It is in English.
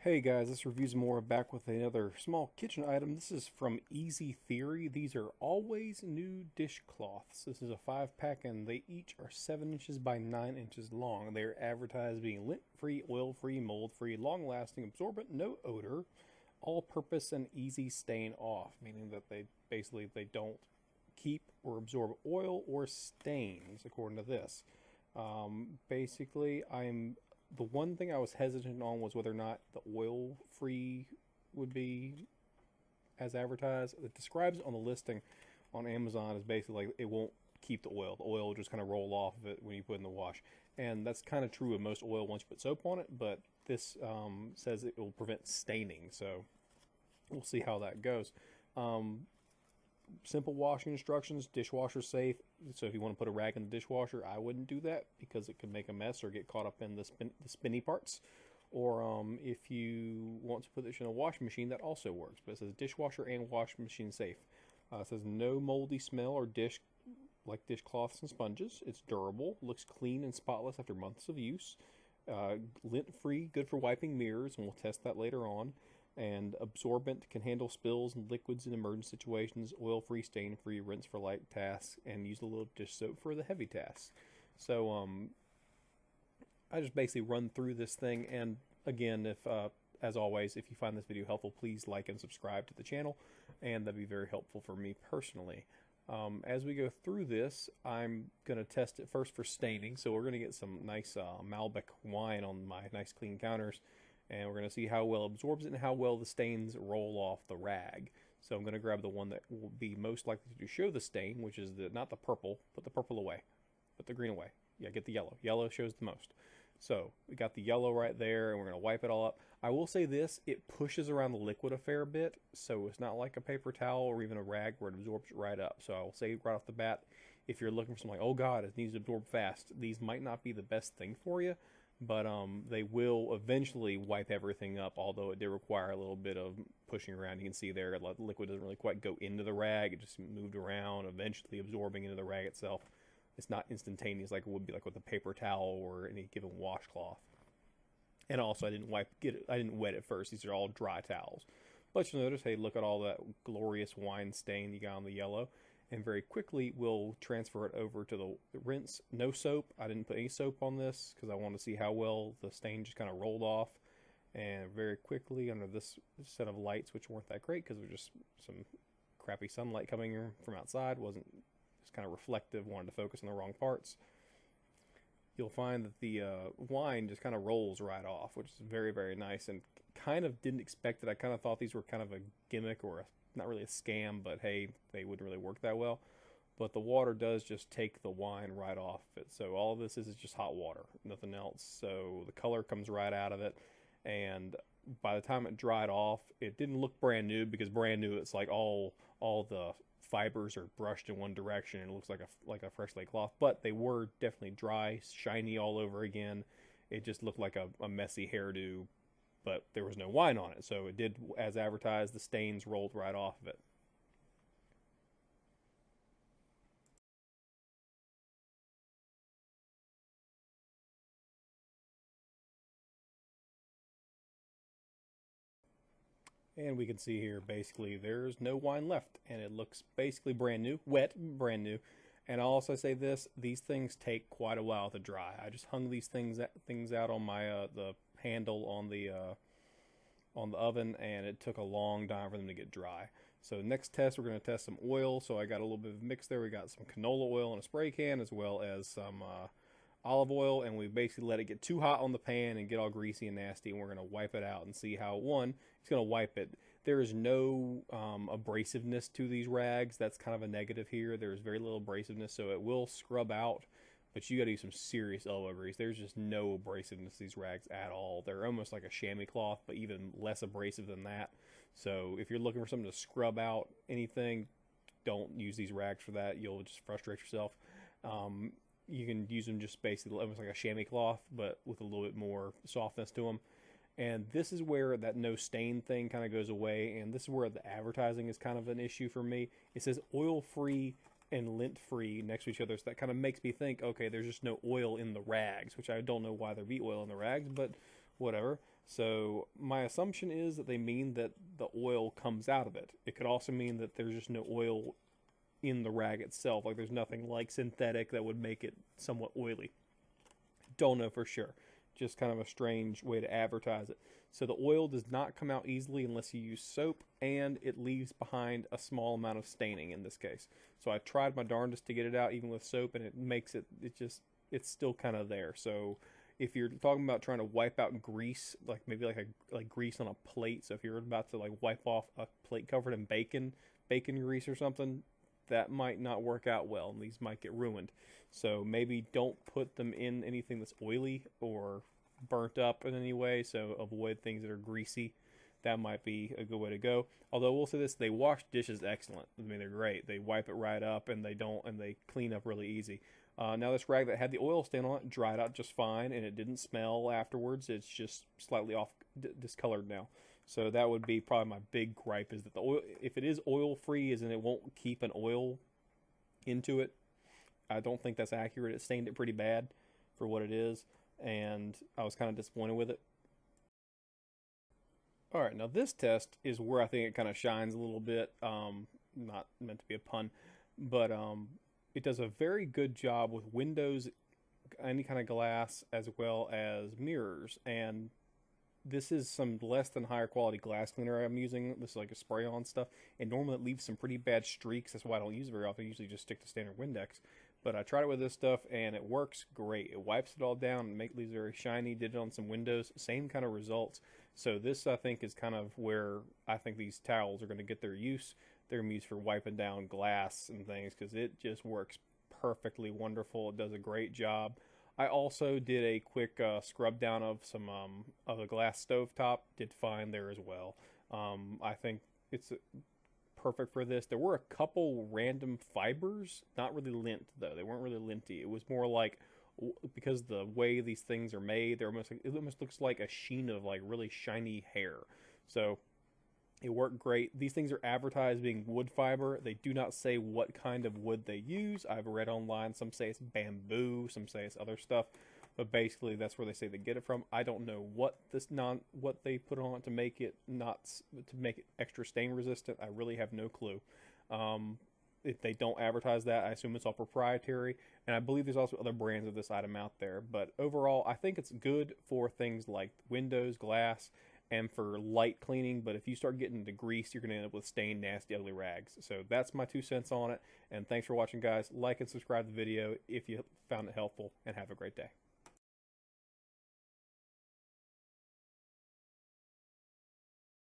Hey guys, this review's more back with another small kitchen item. This is from Easy Theory. These are always new dishcloths. This is a 5-pack and they each are 7 inches by 9 inches long. They're advertised being lint-free, oil-free, mold-free, long-lasting, absorbent, no odor, all-purpose, and easy stain off, meaning that they don't keep or absorb oil or stains, according to this. Basically, the one thing I was hesitant on was whether or not the oil free would be as advertised. It describes on the listing on Amazon as basically like it won't keep the oil. The oil will just kind of roll off of it when you put it in the wash. And that's kind of true of most oil once you put soap on it, but this says it will prevent staining. So we'll see how that goes. Um, Simple washing instructions, dishwasher safe. So if you want to put a rag in the dishwasher, I wouldn't do that because it could make a mess or get caught up in the spinny parts. Or if you want to put this in a washing machine, that also works. But it says dishwasher and washing machine safe. It says no moldy smell or dish like dishcloths and sponges. It's durable, looks clean and spotless after months of use. Lint free, good for wiping mirrors, and we'll test that later on. And absorbent, can handle spills and liquids in emergency situations. Oil free, stain free, rinse for light tasks, and use a little dish soap for the heavy tasks. So I just basically run through this thing. And again, if as always, if you find this video helpful, please like and subscribe to the channel, and that'd be very helpful for me personally. As we go through this, I'm going to test it first for staining. So we're going to get some nice Malbec wine on my nice clean counters, and we're going to see how well it absorbs it and how well the stains roll off the rag. So I'm going to grab the one that will be most likely to show the stain, which is not the purple. Put the purple away. Put the green away. Yeah, get the yellow. Yellow shows the most. So we got the yellow right there, and we're going to wipe it all up. I will say this, it pushes around the liquid a fair bit, so it's not like a paper towel or even a rag where it absorbs right up. So I will say right off the bat, if you're looking for something like, oh God, it needs to absorb fast, these might not be the best thing for you. But they will eventually wipe everything up, although it did require a little bit of pushing around. You can see there the liquid doesn't really quite go into the rag. It just moved around, eventually absorbing into the rag itself. It's not instantaneous like it would be like with a paper towel or any given washcloth. And also, I didn't wet it first. These are all dry towels. But you'll notice, hey, look at all that glorious wine stain you got on the yellow. And very quickly we'll transfer it over to the rinse. No soap. I didn't put any soap on this because I wanted to see how well the stain just kind of rolled off. And very quickly under this set of lights, which weren't that great because it was just some crappy sunlight coming from outside, wasn't just kind of reflective, wanted to focus on the wrong parts. You'll find that the wine just kind of rolls right off, which is very, very nice, and kind of didn't expect it. I kind of thought these were kind of a gimmick or not really a scam, but hey, they wouldn't really work that well. But the water does just take the wine right off it. So all of this is just hot water, nothing else. So the color comes right out of it, and by the time it dried off, it didn't look brand new because brand new it's like all the fibers are brushed in one direction and it looks like a fresh laid cloth, but they were definitely dry, shiny all over again. It just looked like a messy hairdo, but there was no wine on it. So it did as advertised. The stains rolled right off of it. And we can see here basically there's no wine left and it looks basically brand new, wet, brand new. And I'll also say this, these things take quite a while to dry. I just hung these things out on my the handle on the oven, and it took a long time for them to get dry. So next test, we're going to test some oil. So I got a little bit of mix there. We got some canola oil in a spray can as well as some olive oil, and we basically let it get too hot on the pan and get all greasy and nasty, and we're going to wipe it out and see how, one, it's going to wipe it. There is no abrasiveness to these rags. That's kind of a negative here. There's very little abrasiveness, so it will scrub out, but you got to use some serious elbow grease. There's just no abrasiveness to these rags at all. They're almost like a chamois cloth, but even less abrasive than that. So if you're looking for something to scrub out anything, don't use these rags for that. You'll just frustrate yourself. You can use them just basically almost like a chamois cloth, but with a little bit more softness to them. And this is where that no stain thing kind of goes away, and this is where the advertising is kind of an issue for me. It says oil-free and lint-free next to each other, so that kind of makes me think, okay, there's just no oil in the rags, which I don't know why there'd be oil in the rags, but whatever. So my assumption is that they mean that the oil comes out of it. It could also mean that there's just no oil in the rag itself. Like there's nothing like synthetic that would make it somewhat oily. Don't know for sure. Just kind of a strange way to advertise it. So the oil does not come out easily unless you use soap, and it leaves behind a small amount of staining in this case. So I tried my darndest to get it out even with soap, and it makes it, it's still kind of there. So if you're talking about trying to wipe out grease, like maybe like grease on a plate, so if you're about to like wipe off a plate covered in bacon grease or something, that might not work out well, and these might get ruined. So maybe don't put them in anything that's oily or burnt up in any way. So avoid things that are greasy. That might be a good way to go. Although we'll say this, they wash dishes excellent. I mean, they're great. They wipe it right up, and they clean up really easy. Now this rag that had the oil stain on it dried out just fine, and it didn't smell afterwards. It's just slightly off discolored now. So that would be probably my big gripe, is that the oil, if it is oil free, is in it won't keep an oil into it. I don't think that's accurate. It stained it pretty bad for what it is, and I was kind of disappointed with it. All right, now this test is where I think it kind of shines a little bit. Not meant to be a pun, but it does a very good job with windows, any kind of glass, as well as mirrors. And this is some less than higher quality glass cleaner I'm using. This is like a spray-on stuff, and normally it leaves some pretty bad streaks. That's why I don't use it very often. I usually just stick to standard Windex. But I tried it with this stuff, and it works great. It wipes it all down and makes these very shiny. Did it on some windows, same kind of results. So this, I think, is kind of where I think these towels are going to get their use. They're going to be used for wiping down glass and things, because it just works perfectly wonderful. It does a great job. I also did a quick scrub down of some of a glass stovetop. Did fine there as well. I think it's perfect for this. There were a couple random fibers, not really lint though. They weren't really linty. It was more like, because the way these things are made, they're almost like, it almost looks like a sheen of like really shiny hair. So it worked great. These things are advertised being wood fiber. They do not say what kind of wood they use. I've read online, some say it's bamboo, some say it's other stuff, but basically that's where they say they get it from. I don't know what they put on it to make it not to make it extra stain resistant. I really have no clue. If they don't advertise that, I assume it's all proprietary, and I believe there's also other brands of this item out there. But overall, I think it's good for things like windows, glass, and for light cleaning. But if you start getting into grease, you're going to end up with stained, nasty, ugly rags. So that's my 2 cents on it, and thanks for watching, guys. Like and subscribe to the video if you found it helpful, and have a great day.